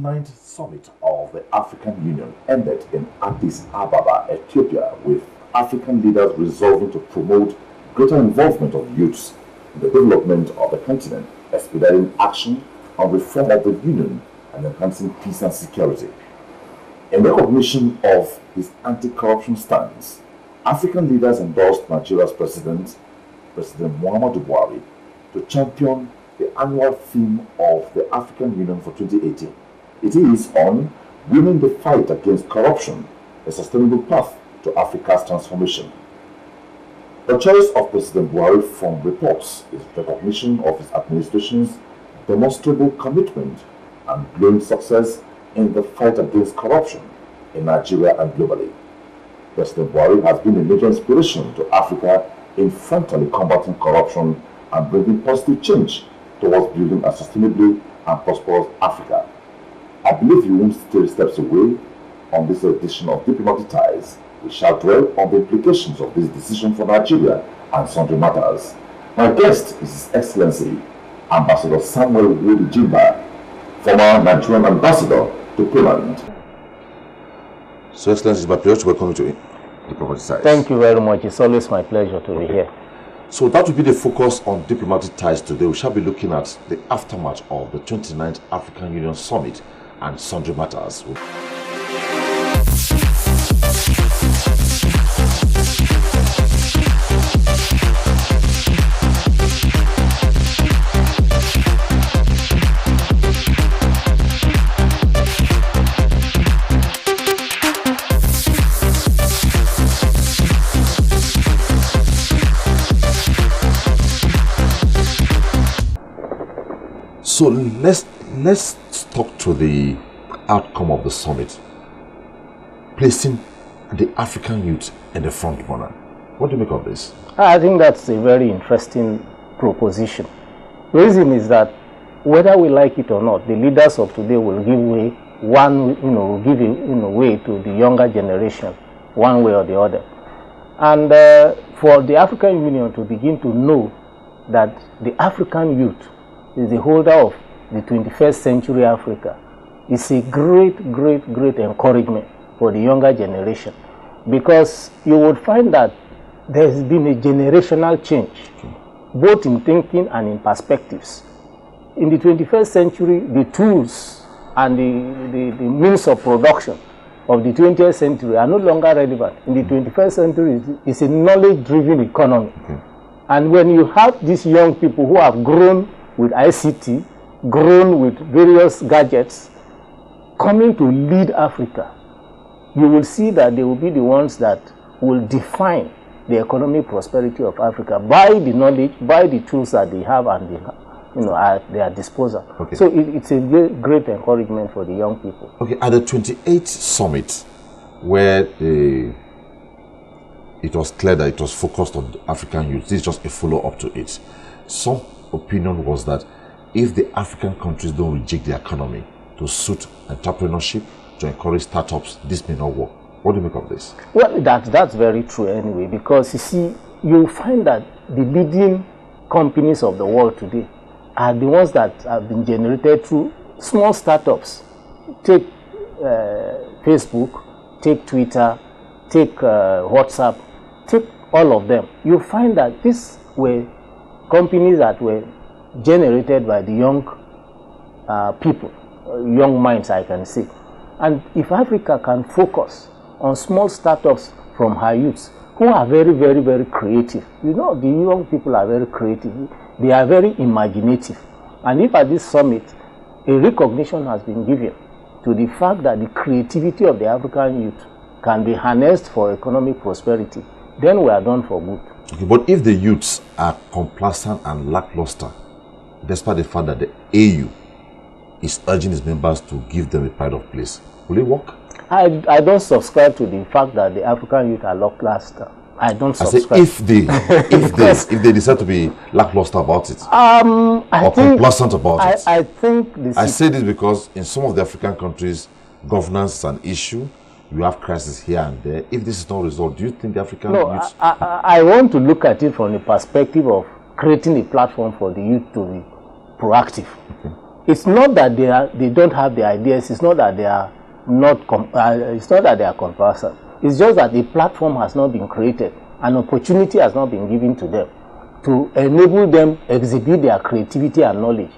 29th summit of the African Union ended in Addis Ababa, Ethiopia, with African leaders resolving to promote greater involvement of youths in the development of the continent, expediting action on reform of the Union and enhancing peace and security. In recognition of his anti-corruption stance, African leaders endorsed Nigeria's President Muhammadu Buhari, to champion the annual theme of the African Union for 2018. It is on winning the fight against corruption, a sustainable path to Africa's transformation. The choice of President Buhari from reports is recognition of his administration's demonstrable commitment and glowing success in the fight against corruption in Nigeria and globally. President Buhari has been a major inspiration to Africa in frontally combating corruption and bringing positive change towards building a sustainably and prosperous Africa. I believe you won't stay steps away. On this edition of Diplomatic Ties, we shall dwell on the implications of this decision for Nigeria and sundry matters. My guest is His Excellency Ambassador Samuel Wodi Jimba, former Nigerian ambassador to Poland. So, Excellency, it's my pleasure to welcome you to Diplomatic Ties. Thank you very much. It's always my pleasure to be here. So that will be the focus on Diplomatic Ties today. We shall be looking at the aftermath of the 29th African Union Summit and sundry matters. So let's talk to the outcome of the summit, placing the African youth in the front runner. What do you make of this? I think that's a very interesting proposition. The reason is that whether we like it or not, the leaders of today will give way way to the younger generation, one way or the other. And for the African Union to begin to know that the African youth is the holder of the 21st century Africa, is a great encouragement for the younger generation, because you would find that there has been a generational change, both in thinking and in perspectives. In the 21st century, the tools and the means of production of the 20th century are no longer relevant. In the 21st century, it's a knowledge-driven economy. And when you have these young people who have grown with ICT, grown with various gadgets, coming to lead Africa, you will see that they will be the ones that will define the economic prosperity of Africa by the knowledge, by the tools that they have and at their disposal. Okay. So it's a great encouragement for the young people. Okay, at the 28th summit, where it was clear that it was focused on the African youth, this is just a follow-up to it. Some opinion was that if the African countries don't reject the economy to suit entrepreneurship, to encourage startups, this may not work. What do you make of this? Well, that's very true anyway, because you see, you find that the leading companies of the world today are the ones that have been generated through small startups. Take Facebook, take Twitter, take WhatsApp, take all of them. You find that these were companies that were generated by the young people, young minds, I can say. And if Africa can focus on small startups from her youths, who are very creative. You know, the young people are very creative. They are very imaginative. And if at this summit, a recognition has been given to the fact that the creativity of the African youth can be harnessed for economic prosperity, then we are done for good. Okay, but if the youths are complacent and lackluster, despite the fact that the AU is urging its members to give them a pride of place, will it work? I don't subscribe to the fact that the African youth are lackluster. I don't subscribe. I say if they decide to be lackluster about it, or complacent about it. I think I say this because in some of the African countries, governance is an issue. You have crisis here and there. If this is not resolved, do you think the African youth... I want to look at it from the perspective of creating a platform for the youth to be proactive. Okay. It's not that they don't have the ideas. It's not that they are not. It's not that they are conversant. It's just that the platform has not been created, an opportunity has not been given to them to enable them exhibit their creativity and knowledge.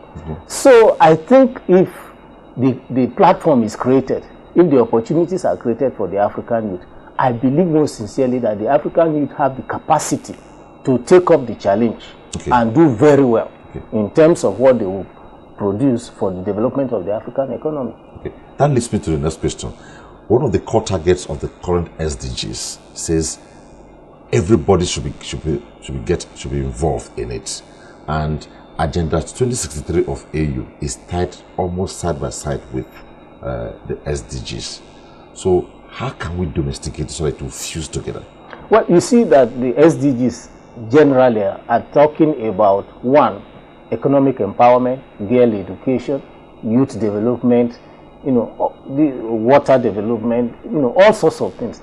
So I think if the platform is created, if the opportunities are created for the African youth, I believe most sincerely that the African youth have the capacity to take up the challenge and do very well in terms of what they will produce for the development of the African economy. That leads me to the next question. One of the core targets of the current SDGs says everybody should be involved in it, and Agenda 2063 of AU is tied almost side by side with the SDGs. So how can we domesticate it so that it will fuse together? Well, you see that the SDGs generally are talking about, one, economic empowerment, girl education, youth development, the water development, all sorts of things.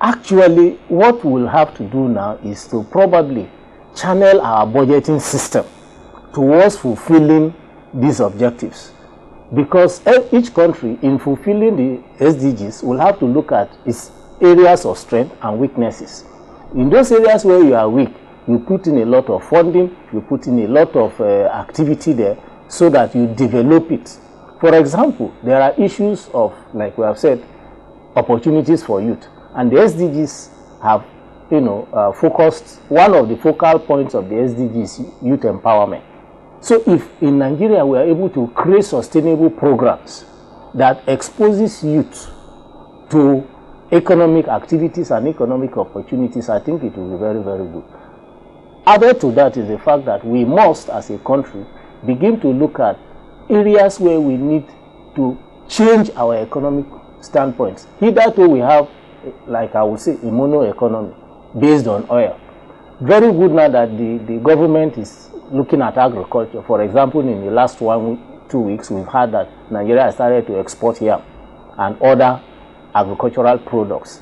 Actually, what we'll have to do now is to probably channel our budgeting system towards fulfilling these objectives. Because each country, in fulfilling the SDGs, will have to look at its areas of strength and weaknesses. In those areas where you are weak, you put in a lot of funding, you put in a lot of activity there so that you develop it. For example, there are issues of, like we have said, opportunities for youth. And the SDGs have, focused, one of the focal points of the SDGs is youth empowerment. So if in Nigeria we are able to create sustainable programs that exposes youth to economic activities and economic opportunities, I think it will be very, very good. Added to that is the fact that we must, as a country, begin to look at areas where we need to change our economic standpoints. Hitherto we have, like I would say, a mono economy based on oil. Very good now that the government is looking at agriculture. For example, in the last 2 weeks, we've heard that Nigeria has started to export yam and other agricultural products.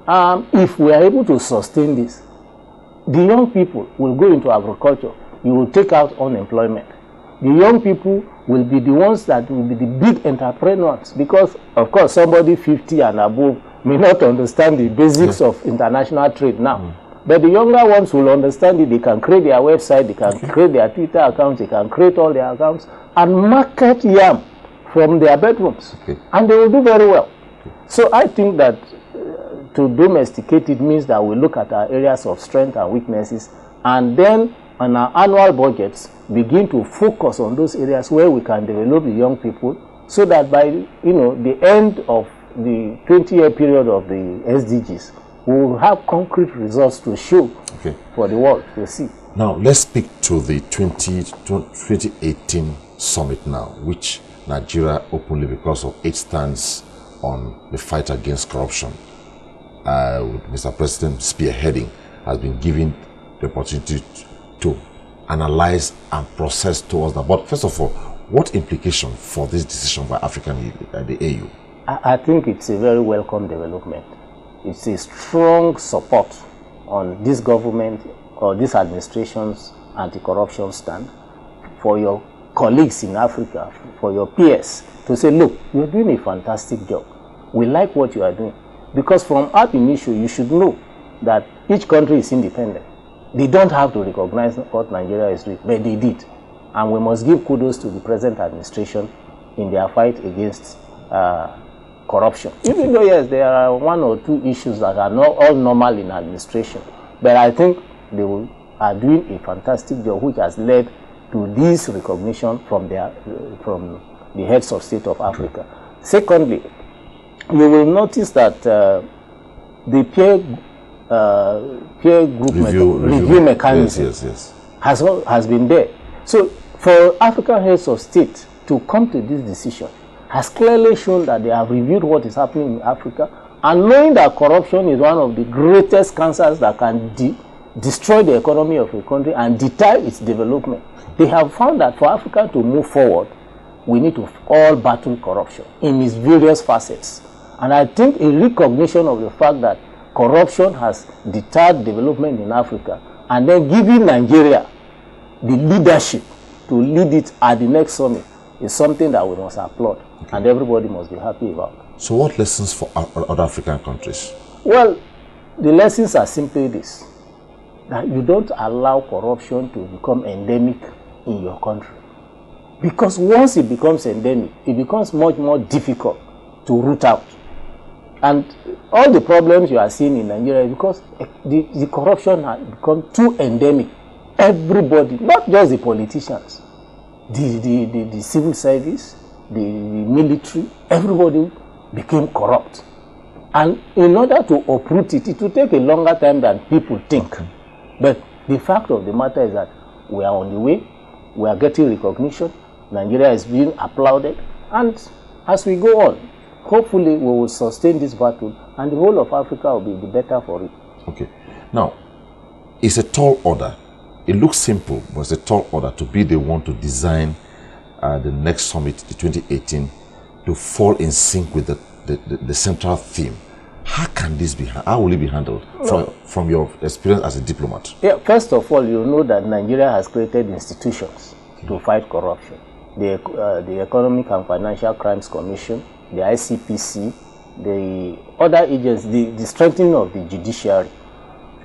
If we are able to sustain this, the young people will go into agriculture. You will take out unemployment. The young people will be the ones that will be the big entrepreneurs, because, of course, somebody 50 and above may not understand the basics of international trade now. But the younger ones will understand it. They can create their website, they can create their Twitter accounts, they can create all their accounts and market yam from their bedrooms. And they will do very well. So I think that to domesticate it means that we look at our areas of strength and weaknesses, and then on our annual budgets begin to focus on those areas where we can develop the young people, so that by the end of the 20-year period of the SDGs, we will have concrete results to show for the world to see. Now, let's speak to the 2018 summit now, which Nigeria openly, because of its stance on the fight against corruption, with Mr. President spearheading, has been given the opportunity to analyze and process towards that. But first of all, what implication for this decision by the AU? I think it's a very welcome development. It's a strong support on this government or this administration's anti-corruption stand for your colleagues in Africa, for your peers, to say, look, you're doing a fantastic job. We like what you are doing. Because from ab initio, you should know that each country is independent. They don't have to recognize what Nigeria is doing, but they did. And we must give kudos to the present administration in their fight against corruption. Even though, yes, there are 1 or 2 issues that are not all normal in administration, but I think they are doing a fantastic job, which has led to this recognition from the heads of state of Africa. Secondly, you will notice that the peer group review mechanism has been there. So for African heads of state to come to this decision has clearly shown that they have reviewed what is happening in Africa, and knowing that corruption is one of the greatest cancers that can destroy the economy of a country and deter its development. They have found that for Africa to move forward, we need to all battle corruption in its various facets. And I think a recognition of the fact that corruption has deterred development in Africa, and then giving Nigeria the leadership to lead it at the next summit is something that we must applaud, and everybody must be happy about. So what lessons for other African countries? Well, the lessons are simply this, that you don't allow corruption to become endemic in your country. Because once it becomes endemic, it becomes much more difficult to root out. And all the problems you are seeing in Nigeria, because the corruption has become too endemic. Everybody, not just the politicians, the civil service, the military, everybody became corrupt. And in order to uproot it, it will take a longer time than people think. But the fact of the matter is that we are on the way, we are getting recognition, Nigeria is being applauded, and as we go on, hopefully we will sustain this battle and the whole of Africa will be the better for it. Okay. Now, it's a tall order. It looks simple, but it's a tall order to be the one to design the next summit, the 2018, to fall in sync with the central theme. How can this be? How will it be handled from your experience as a diplomat? Yeah, first of all, you know that Nigeria has created institutions to fight corruption. The Economic and Financial Crimes Commission, the ICPC, the other agencies, the strengthening of the judiciary.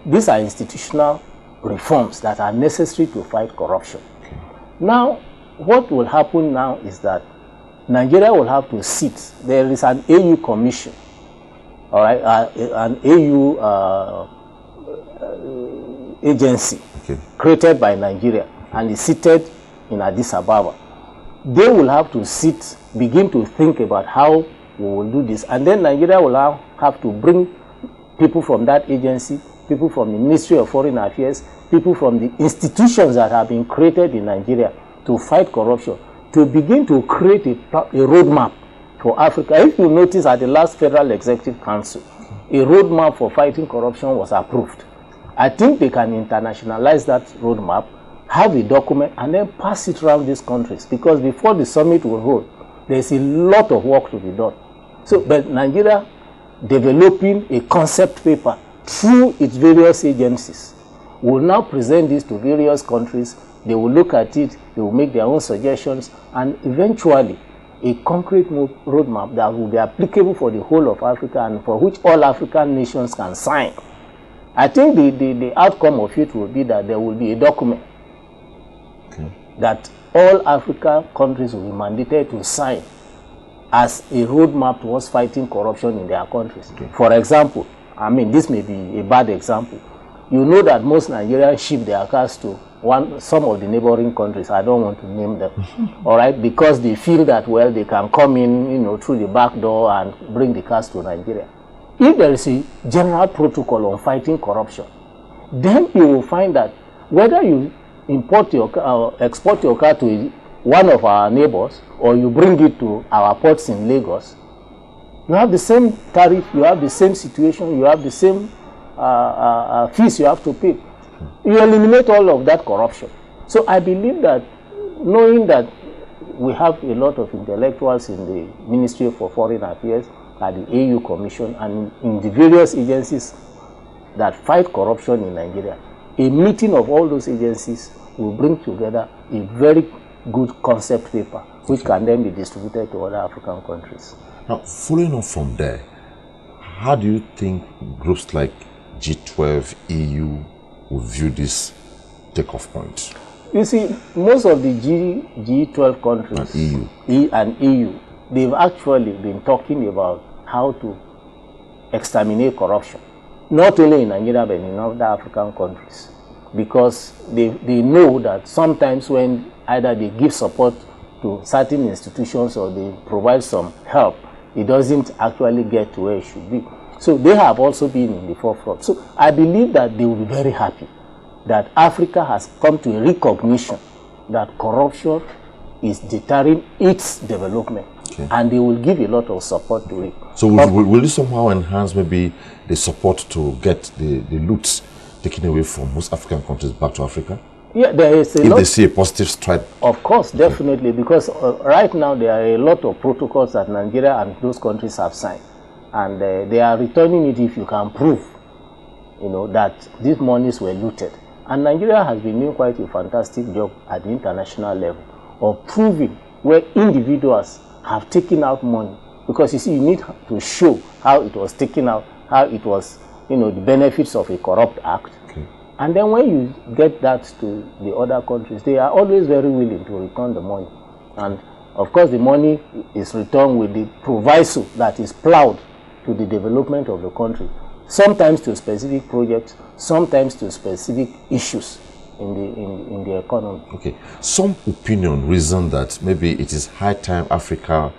These are institutional reforms that are necessary to fight corruption. Okay. Now, what will happen now is that Nigeria will have to sit. There is an AU commission, all right, an AU agency created by Nigeria and is seated in Addis Ababa. They will have to sit, begin to think about how we will do this, and then Nigeria will have to bring people from that agency, people from the Ministry of Foreign Affairs, people from the institutions that have been created in Nigeria to fight corruption, to begin to create a roadmap for Africa. If you notice at the last Federal Executive Council, a roadmap for fighting corruption was approved. I think they can internationalize that roadmap, have a document, and then pass it around these countries, because before the summit will hold, there's a lot of work to be done. So, but Nigeria developing a concept paper through its various agencies will now present this to various countries. They will look at it, they will make their own suggestions, and eventually a concrete roadmap that will be applicable for the whole of Africa and for which all African nations can sign. I think the outcome of it will be that there will be a document that all African countries will be mandated to sign as a roadmap towards fighting corruption in their countries. For example, I mean, this may be a bad example. You know that most Nigerians ship their cars to some of the neighboring countries. I don't want to name them, all right, because they feel that, well, they can come in, you know, through the back door and bring the cars to Nigeria. If there is a general protocol on fighting corruption, then you will find that whether you import your car, export your car to one of our neighbors, or you bring it to our ports in Lagos, you have the same tariff, you have the same situation, you have the same fees you have to pay. You eliminate all of that corruption. So I believe that, knowing that we have a lot of intellectuals in the Ministry for Foreign Affairs, at the AU Commission, and in the various agencies that fight corruption in Nigeria, a meeting of all those agencies will bring together a very good concept paper, which can then be distributed to other African countries. Now, following on from there, how do you think groups like G12, EU will view this takeoff point? You see, most of the G12 countries and EU, they've actually been talking about how to exterminate corruption, not only in Nigeria but in other African countries, because they know that sometimes when either they give support to certain institutions or they provide some help, it doesn't actually get to where it should be. So they have also been in the forefront. So I believe that they will be very happy that Africa has come to a recognition that corruption is deterring its development. And they will give a lot of support to it. So will this somehow enhance maybe the support to get the loots taken away from most African countries back to Africa? Yeah, there is a lot. If they see a positive stride? Of course, definitely, because right now there are a lot of protocols that Nigeria and those countries have signed. And they are returning it if you can prove, you know, that these monies were looted. And Nigeria has been doing quite a fantastic job at the international level of proving where individuals have taken out money. Because you see, you need to show how it was taken out, how it was, the benefits of a corrupt act. Okay. And then when you get that to the other countries, they are always very willing to return the money. And of course, the money is returned with the proviso that is plowed to the development of the country, sometimes to specific projects, sometimes to specific issues in the economy. Okay. Some opinion reason that maybe it is high time Africa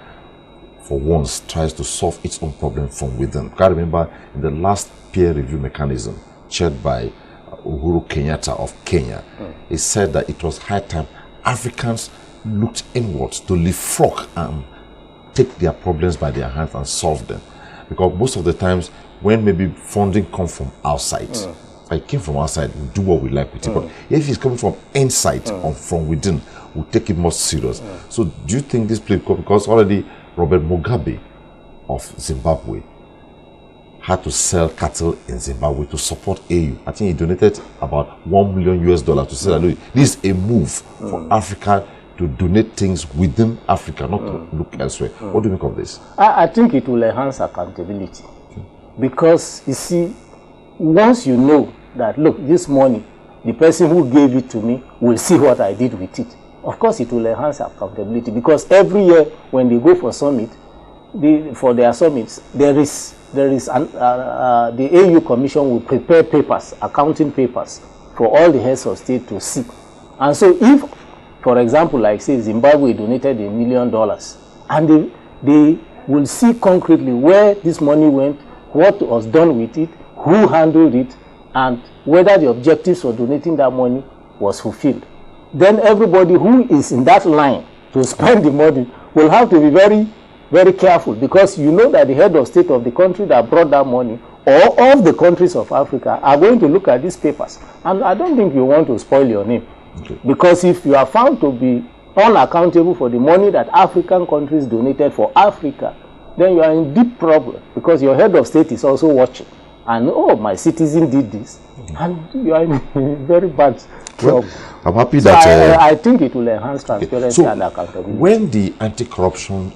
for once tries to solve its own problem from within. I remember in the last peer review mechanism chaired by Uhuru Kenyatta of Kenya, he said that it was high time Africans looked inwards to leapfrog and take their problems by their hands and solve them. Because most of the times when maybe funding comes from outside, if it came from outside, we do what we like with it. But if it's coming from inside or from within, we'll take it more serious. So do you think this play, because already Robert Mugabe of Zimbabwe had to sell cattle in Zimbabwe to support AU. I think he donated about $1 million to say that this is a move for Africa to donate things within Africa, not to look elsewhere. What do you think of this? I think it will enhance accountability. Because, you see, once you know that, look, this money, the person who gave it to me will see what I did with it. Of course, it will enhance accountability, because every year when they go for summit, for their summits, the AU Commission will prepare papers, accounting papers, for all the heads of state to see. And so if, for example, like say Zimbabwe donated $1 million, and they will see concretely where this money went, what was done with it, who handled it, and whether the objectives for donating that money was fulfilled. Then everybody who is in that line to spend the money will have to be very, very careful, because you know that the head of state of the country that brought that money, or of the countries of Africa, are going to look at these papers. And I don't think you want to spoil your name. Okay. Because if you are found to be unaccountable for the money that African countries donated for Africa, then you are in deep problem, because your head of state is also watching. And, oh, my citizen did this. And you are in a very bad trouble. Well, I'm happy that... I think it will enhance transparency and accountability. When the anti-corruption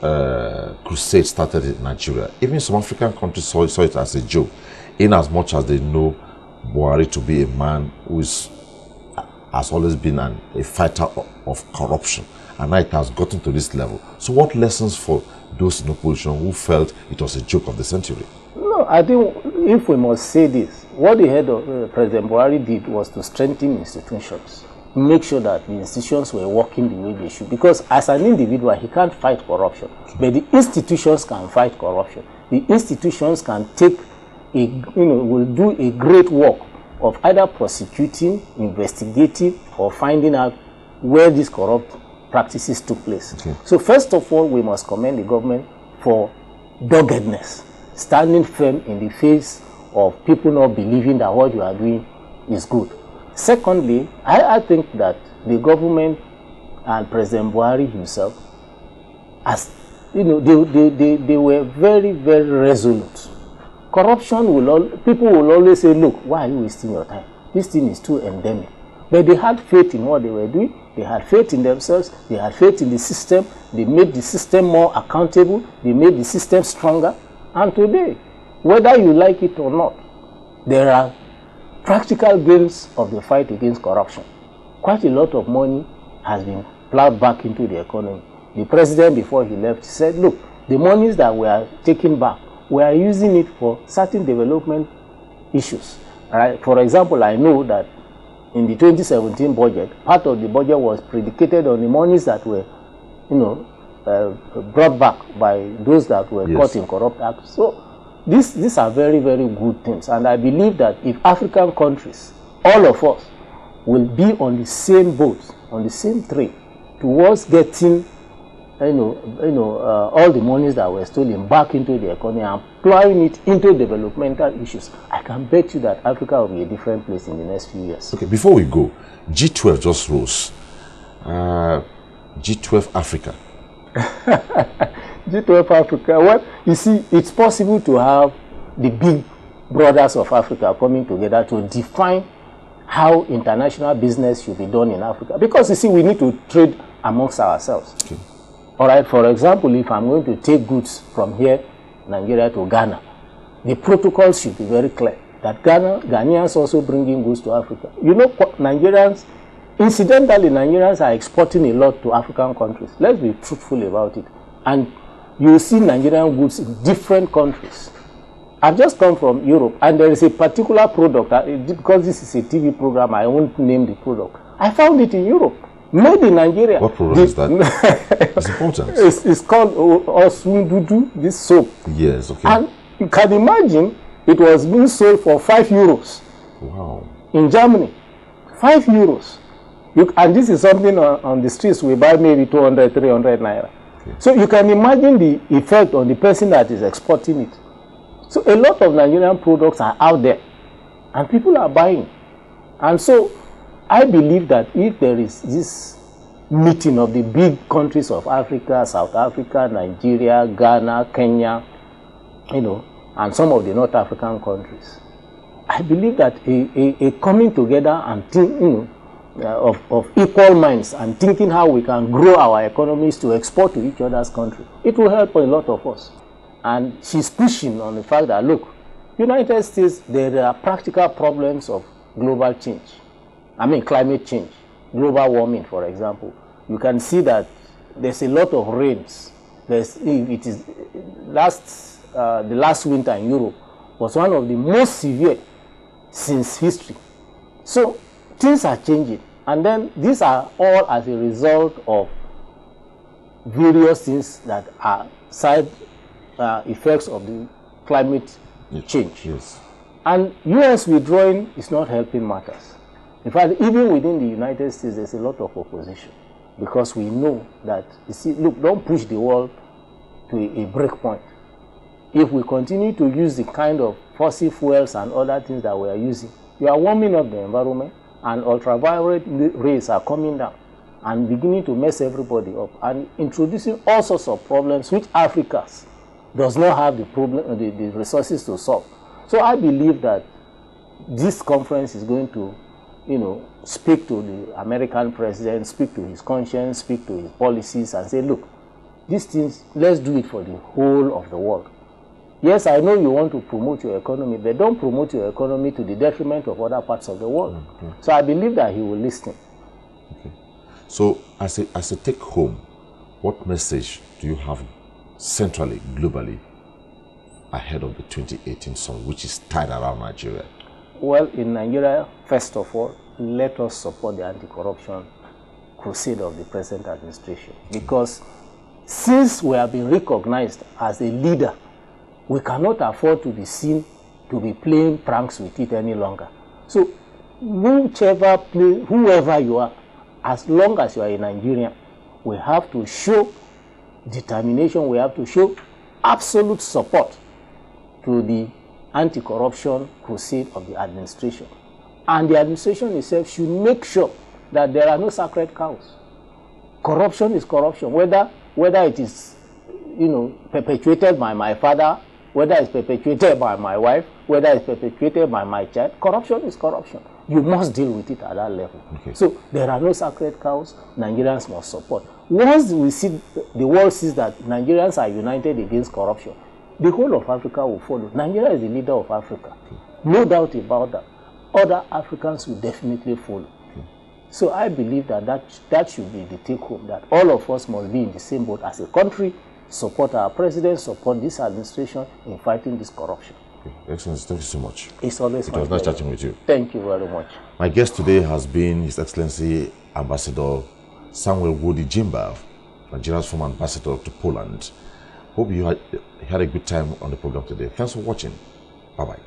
crusade started in Nigeria, even some African countries saw it as a joke, in as much as they know Buhari to be a man who has always been a fighter of corruption. And now it has gotten to this level. So what lessons for those in opposition who felt it was a joke of the century? No, I think if we must say this, what the head of President Buhari did was to strengthen institutions, make sure that the institutions were working the way they should. Because as an individual, he can't fight corruption, but the institutions can fight corruption. The institutions can take will do a great work of either prosecuting, investigating, or finding out where these corrupt practices took place. Okay. So first of all, we must commend the government for doggedness, standing firm in the face of people not believing that what you are doing is good. Secondly, I think that the government and President Buhari himself, as they were very, very resolute. Corruption people will always say, look, why are you wasting your time? This thing is too endemic. But they had faith in what they were doing. They had faith in themselves. They had faith in the system. They made the system more accountable. They made the system stronger. And today, whether you like it or not, there are practical gains of the fight against corruption. Quite a lot of money has been plowed back into the economy. The president, before he left, said, look, the monies that we are taking back, we are using it for certain development issues. Right? For example, I know that in the 2017 budget, part of the budget was predicated on the monies that were, brought back by those that were caught in corrupt acts. So these are very, very good things. And I believe that if African countries, all of us, will be on the same boat, on the same train, towards getting all the monies that were stolen back into the economy and plowing it into developmental issues, I can bet you that Africa will be a different place in the next few years. Okay, before we go, G12 just rose. G12 Africa. G12 Africa. Well, you see, it's possible to have the big brothers of Africa coming together to define how international business should be done in Africa. Because you see, we need to trade amongst ourselves. Okay. All right, for example, if I'm going to take goods from here, Nigeria, to Ghana, the protocols should be very clear that Ghanaians also bring in goods to Africa. You know, Nigerians, incidentally, Nigerians are exporting a lot to African countries. Let's be truthful about it. And you see Nigerian goods in different countries. I've just come from Europe, and there is a particular product, because this is a TV program, I won't name the product. I found it in Europe, made in Nigeria. What product is that? It's important. It's called Osundudu, this soap. Yes, okay. And you can imagine, it was being sold for 5 euros. Wow. In Germany, 5 euros. And this is something on the streets we buy maybe 200, 300 naira. Okay. So you can imagine the effect on the person that is exporting it. So a lot of Nigerian products are out there and people are buying. And so I believe that if there is this meeting of the big countries of Africa, South Africa, Nigeria, Ghana, Kenya, you know, and some of the North African countries, I believe that a coming together and think, you know, of equal minds and thinking how we can grow our economies to export to each other's country, it will help a lot of us. And she's pushing on the fact that, look, United States, there are practical problems of global change. I mean, climate change, global warming, for example. You can see that there's a lot of rains. The last winter in Europe was one of the most severe since history. So things are changing. And then these are all as a result of various things that are side effects of the climate change. Yes. And US withdrawing is not helping matters. In fact, even within the United States, there's a lot of opposition because we know that, you see, look, don't push the world to a break point. If we continue to use the kind of fossil fuels and other things that we are using, we are warming up the environment, and ultraviolet rays are coming down and beginning to mess everybody up and introducing all sorts of problems which Africa does not have the resources to solve. So I believe that this conference is going to, you know, speak to the American president, speak to his conscience, speak to his policies, and say, look, these things, let's do it for the whole of the world. Yes, I know you want to promote your economy, but don't promote your economy to the detriment of other parts of the world. Mm-hmm. So I believe that he will listen. Okay. So as a take home, what message do you have centrally, globally, ahead of the 2018 summit, which is tied around Nigeria? Well, in Nigeria, first of all, let us support the anti-corruption crusade of the present administration. Because since we have been recognized as a leader, we cannot afford to be seen to be playing pranks with it any longer. So whoever you are, as long as you are a Nigerian, we have to show determination, we have to show absolute support to the anti-corruption crusade of the administration. And the administration itself should make sure that there are no sacred cows. Corruption is corruption, whether it is, you know, perpetuated by my father, whether it's perpetuated by my wife, whether it's perpetuated by my child. Corruption is corruption. You must deal with it at that level. Okay. So there are no sacred cows. Nigerians must support. Once we see, the world sees that Nigerians are united against corruption, the whole of Africa will follow. Nigeria is the leader of Africa. No doubt about that. Other Africans will definitely follow. So I believe that should be the take-home, that all of us must be in the same boat as a country, support our president, support this administration in fighting this corruption. Okay. Excellency, thank you so much. It's always It was nice chatting with you. Thank you very much. My guest today has been His Excellency Ambassador Samuel Wodi Jimba, Nigeria's former ambassador to Poland. Hope you had a good time on the program today. Thanks for watching. Bye-bye.